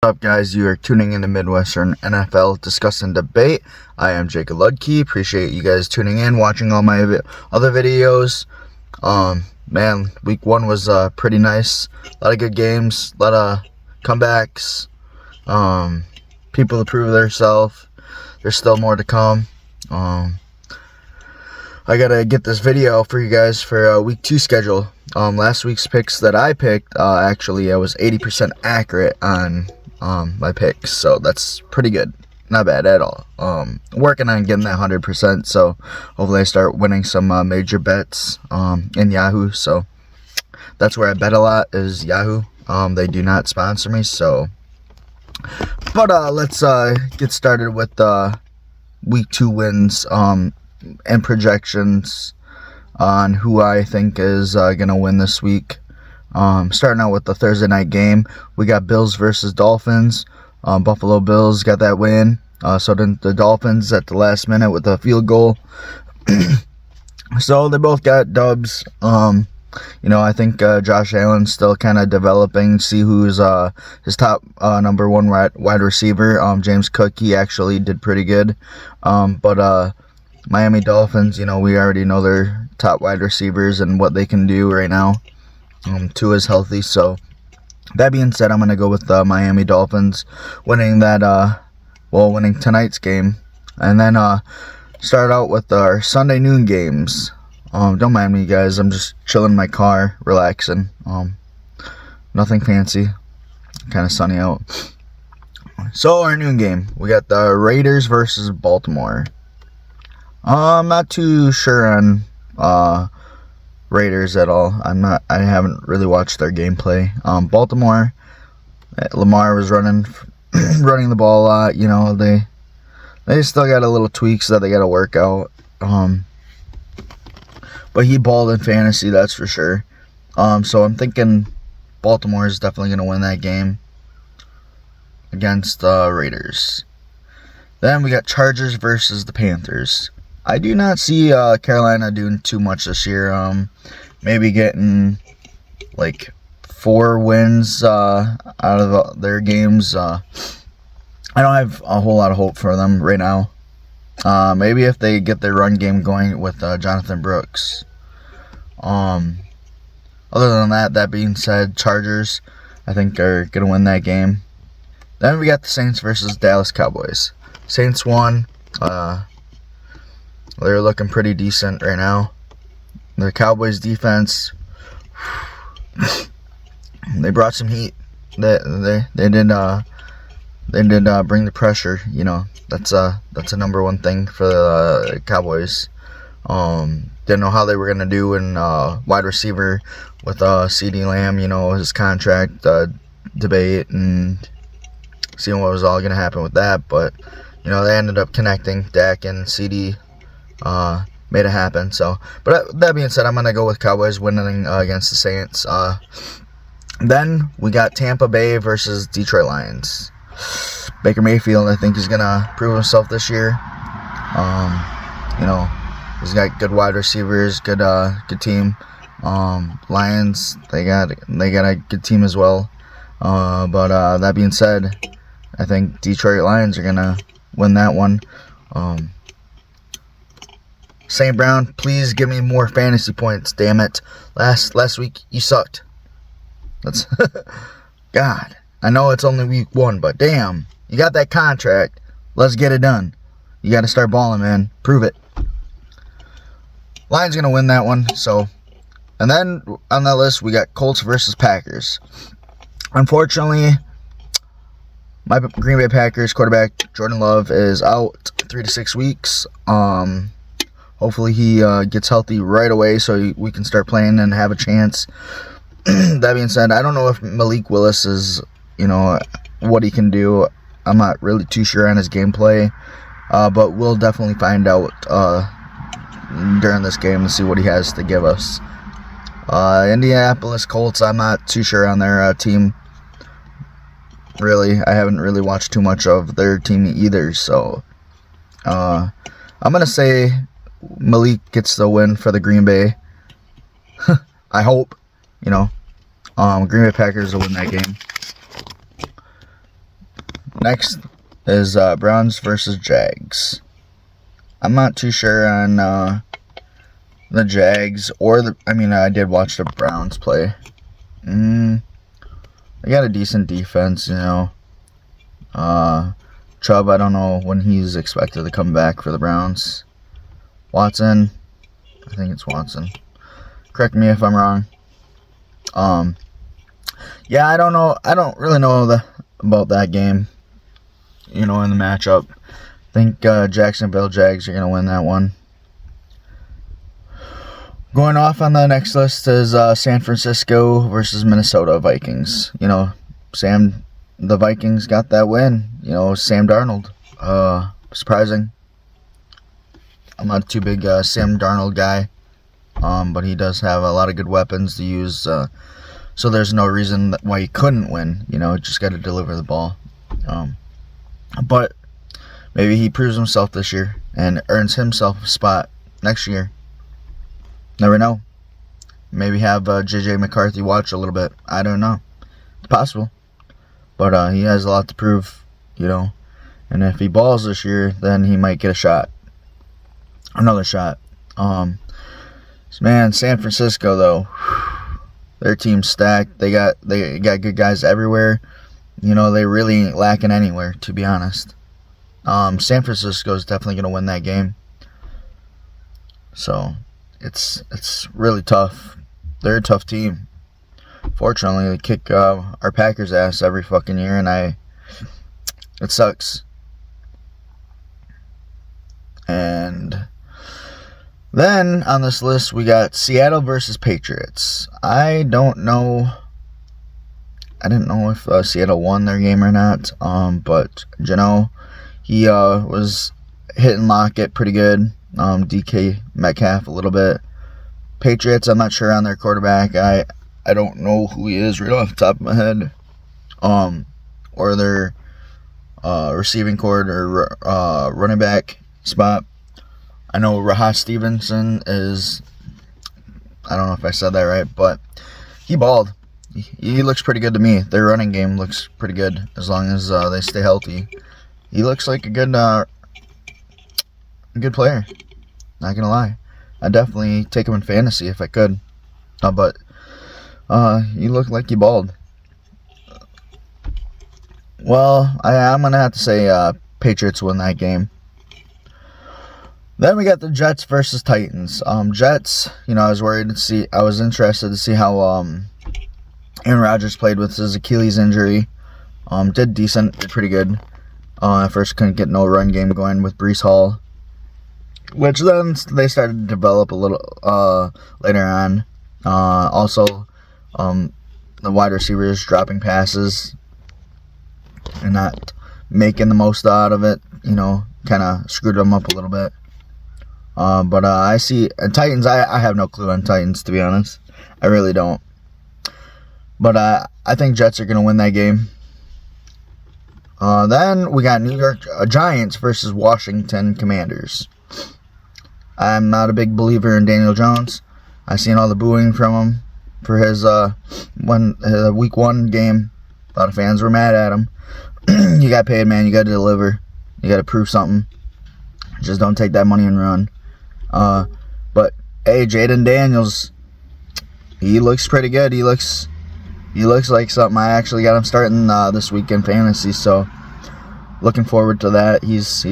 What's up, guys? You are tuning into Midwestern NFL Discuss and Debate. I am Jacob Ludke. Appreciate you guys tuning in, watching all my other videos. Man, week one was pretty nice. A lot of good games, a lot of comebacks. People to prove themselves. There's still more to come. I gotta get this video for you guys for week two schedule. Last week's picks that I picked, actually I was 80% accurate on my picks, so that's pretty good. Not bad at all. Working on getting that 100%, so hopefully I start winning some major bets in Yahoo. So that's where I bet a lot, is Yahoo. They do not sponsor me, so. But let's get started with week two wins and projections on who I think is gonna win this week. Starting out with the Thursday night game, we got Bills versus Dolphins. Buffalo Bills got that win. So then the Dolphins at the last minute with a field goal. So they both got dubs. I think Josh Allen's still kind of developing. See who's his top number one wide receiver. James Cook, he actually did pretty good. But Miami Dolphins, we already know their top wide receivers and what they can do right now. Tua is healthy, so that being said, I'm going to go with the Miami Dolphins winning that, winning tonight's game. And then start out with our Sunday noon games. Don't mind me, guys. I'm just chilling in my car, relaxing. Nothing fancy. Kind of sunny out. So our noon game, we got the Raiders versus Baltimore. I'm not too sure on Raiders at all. I haven't really watched their gameplay. Baltimore, Lamar was running the ball a lot. They still got a little tweaks that they got to work out. But he balled in fantasy, that's for sure. So I'm thinking Baltimore is definitely going to win that game against the Raiders. Then we got Chargers versus the Panthers. I do not see Carolina doing too much this year. Maybe getting like 4 wins out of their games. I don't have a whole lot of hope for them right now. Maybe if they get their run game going with Jonathan Brooks. Other than that being said, Chargers, I think, are going to win that game. Then we got the Saints versus Dallas Cowboys. Saints won. They're looking pretty decent right now. The Cowboys defense, they brought some heat. They did bring the pressure. That's a number one thing for the Cowboys. Didn't know how they were gonna do in wide receiver with CeeDee Lamb. His contract debate and seeing what was all gonna happen with that. But they ended up connecting. Dak and CeeDee made it happen. So, but that being said, I'm gonna go with Cowboys winning against the Saints. Then we got Tampa Bay versus Detroit Lions. Baker Mayfield, I think, is gonna prove himself this year. He's got good wide receivers, good team. Lions, they got a good team as well. But that being said, I think Detroit Lions are gonna win that one. St. Brown, please give me more fantasy points, damn it. Last week, you sucked. That's God. I know it's only week one, but damn. You got that contract. Let's get it done. You got to start balling, man. Prove it. Lions going to win that one. So, and then on that list, we got Colts versus Packers. Unfortunately, my Green Bay Packers quarterback, Jordan Love, is out 3 to 6 weeks. Hopefully he gets healthy right away so we can start playing and have a chance. That being said, I don't know if Malik Willis is, what he can do. I'm not really too sure on his gameplay. But we'll definitely find out during this game and see what he has to give us. Indianapolis Colts, I'm not too sure on their team. Really, I haven't really watched too much of their team either. So I'm going to say Malik gets the win for the Green Bay. I hope, Green Bay Packers will win that game. Next is Browns versus Jags. I'm not too sure on the Jags or I did watch the Browns play. They got a decent defense, you know. Chubb, I don't know when he's expected to come back for the Browns. Watson, I think it's Watson. Correct me if I'm wrong. Yeah, I don't know. I don't really know about that game, you know, in the matchup. I think Jacksonville Jags are going to win that one. Going off on the next list is San Francisco versus Minnesota Vikings. You know, the Vikings got that win. You know, Sam Darnold. Surprising. I'm not too big Sam Darnold guy, but he does have a lot of good weapons to use. So there's no reason why he couldn't win. You know, just got to deliver the ball. But maybe he proves himself this year and earns himself a spot next year. Never know. Maybe have J.J. McCarthy watch a little bit. I don't know. It's possible. But he has a lot to prove, you know. And if he balls this year, then he might get a shot. Another shot. Man, San Francisco, though. Their team's stacked. They got good guys everywhere. You know, they really ain't lacking anywhere, to be honest. San Francisco's definitely going to win that game. So, it's really tough. They're a tough team. Fortunately, they kick our Packers' ass every fucking year, and it sucks. And then on this list, we got Seattle versus Patriots. I didn't know if Seattle won their game or not. But Geno, he was hitting Lockett pretty good. DK Metcalf a little bit. Patriots, I'm not sure on their quarterback. I don't know who he is right off the top of my head. Or their receiving cord or running back spot. I know Raha Stevenson is, I don't know if I said that right, but he balled. He looks pretty good to me. Their running game looks pretty good as long as they stay healthy. He looks like a good player. Not gonna lie. I'd definitely take him in fantasy if I could. But he looked like he balled. Well, I'm gonna have to say Patriots win that game. Then we got the Jets versus Titans. Jets, you know, I was interested to see how Aaron Rodgers played with his Achilles injury. Did decent, did pretty good. At first couldn't get no run game going with Breece Hall, which then they started to develop a little later on. Also, the wide receivers dropping passes and not making the most out of it, you know, kind of screwed them up a little bit. But I see Titans. I have no clue on Titans, to be honest. I really don't. But I think Jets are going to win that game. Then we got New York Giants versus Washington Commanders. I'm not a big believer in Daniel Jones. I've seen all the booing from him for his week 1 game. A lot of fans were mad at him. You got paid, man. You got to deliver. You got to prove something. Just don't take that money and run. But hey, Jaden Daniels, he looks pretty good. He looks like something. I actually got him starting this week in fantasy, so looking forward to that. He's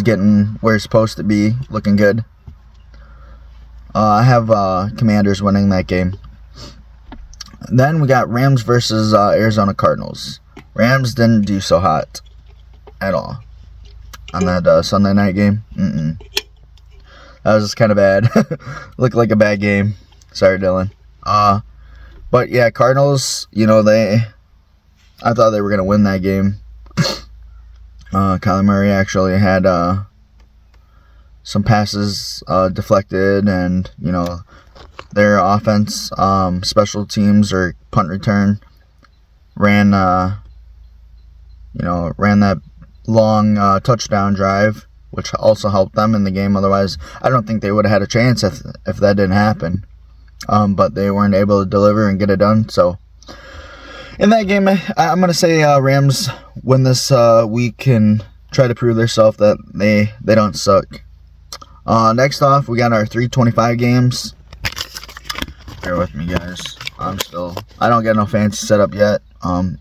getting where he's supposed to be, looking good. I have Commanders winning that game. Then we got Rams versus Arizona Cardinals. Rams didn't do so hot at all on that Sunday night game. That was kind of bad. Looked like a bad game. Sorry, Dylan. But yeah, Cardinals, you know, I thought they were going to win that game. Kyler Murray actually had some passes deflected, and, you know, their offense, special teams or punt return, ran that long touchdown drive, which also helped them in the game. Otherwise, I don't think they would have had a chance if that didn't happen. But they weren't able to deliver and get it done. So In that game, I'm going to say Rams win this week and try to prove themselves that they don't suck. Next off, we got our 325 games. Bear with me, guys. I don't get no fancy setup yet. I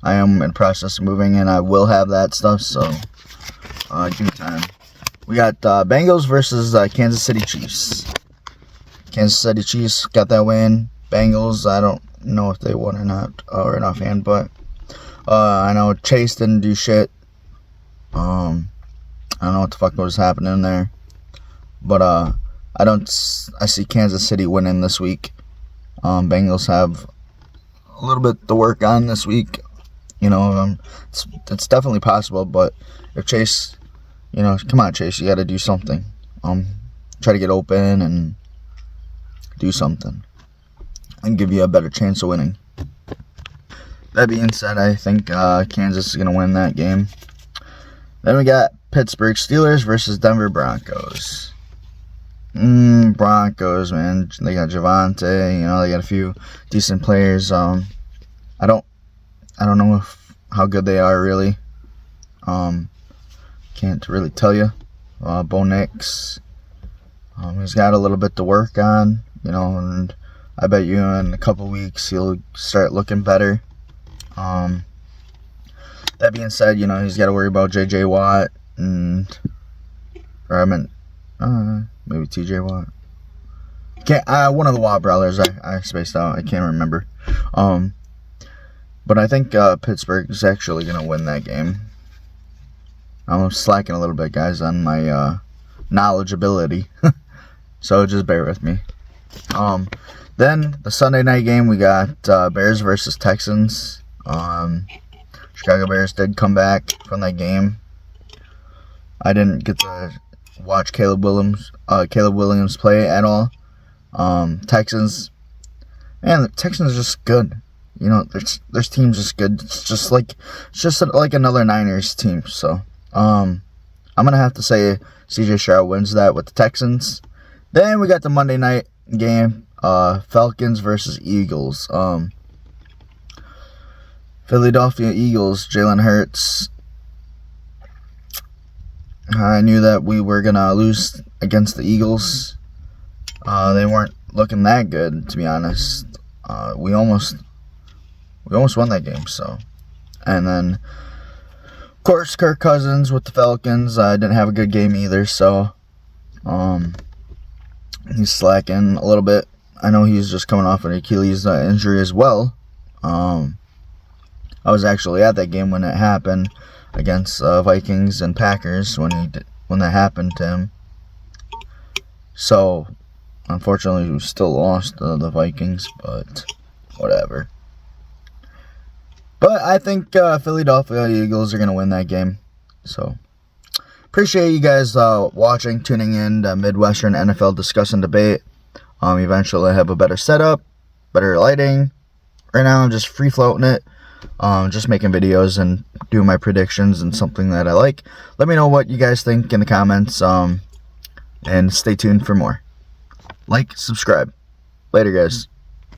am in the process of moving, and I will have that stuff, so give me time. We got Bengals versus Kansas City Chiefs. Kansas City Chiefs got that win. Bengals, I don't know if they won or not, right offhand, but I know Chase didn't do shit. I don't know what the fuck was happening there, but I see Kansas City winning this week. Bengals have a little bit to work on this week. You know, it's definitely possible, but if Chase, you know, come on, Chase, you got to do something. Try to get open and do something and give you a better chance of winning. That being said, I think Kansas is going to win that game. Then we got Pittsburgh Steelers versus Denver Broncos. Broncos, man. They got Javonte. You know, they got a few decent players. I don't know how good they are really. Can't really tell you. Bo Nix, he's got a little bit to work on. You know, and I bet you in a couple weeks he'll start looking better. That being said, you know, he's got to worry about J.J. Watt maybe T.J. Watt. One of the Watt brothers. I spaced out. I can't remember. But I think Pittsburgh is actually going to win that game. I'm slacking a little bit, guys, on my knowledgeability. So just bear with me. Then the Sunday night game, we got Bears versus Texans. Chicago Bears did come back from that game. I didn't get to watch Caleb Williams play at all. Texans, man, the Texans are just good. You know, their team's just good. It's just like another Niners team. So, I'm gonna have to say C.J. Stroud wins that with the Texans. Then we got the Monday night game, Falcons versus Eagles. Philadelphia Eagles, Jalen Hurts. I knew that we were gonna lose against the Eagles. They weren't looking that good, to be honest. We almost won that game. So, and then of course Kirk Cousins with the Falcons. Didn't have a good game either. So, he's slacking a little bit. I know he's just coming off an Achilles injury as well. I was actually at that game when it happened against Vikings and Packers when that happened to him. So, unfortunately, we still lost the Vikings, but whatever. But I think Philadelphia Eagles are going to win that game. So, appreciate you guys watching, tuning in to Midwestern NFL Discuss and Debate. Eventually, I have a better setup, better lighting. Right now, I'm just free floating it. Just making videos and doing my predictions and something that I like. Let me know what you guys think in the comments. And stay tuned for more. Like, subscribe. Later, guys.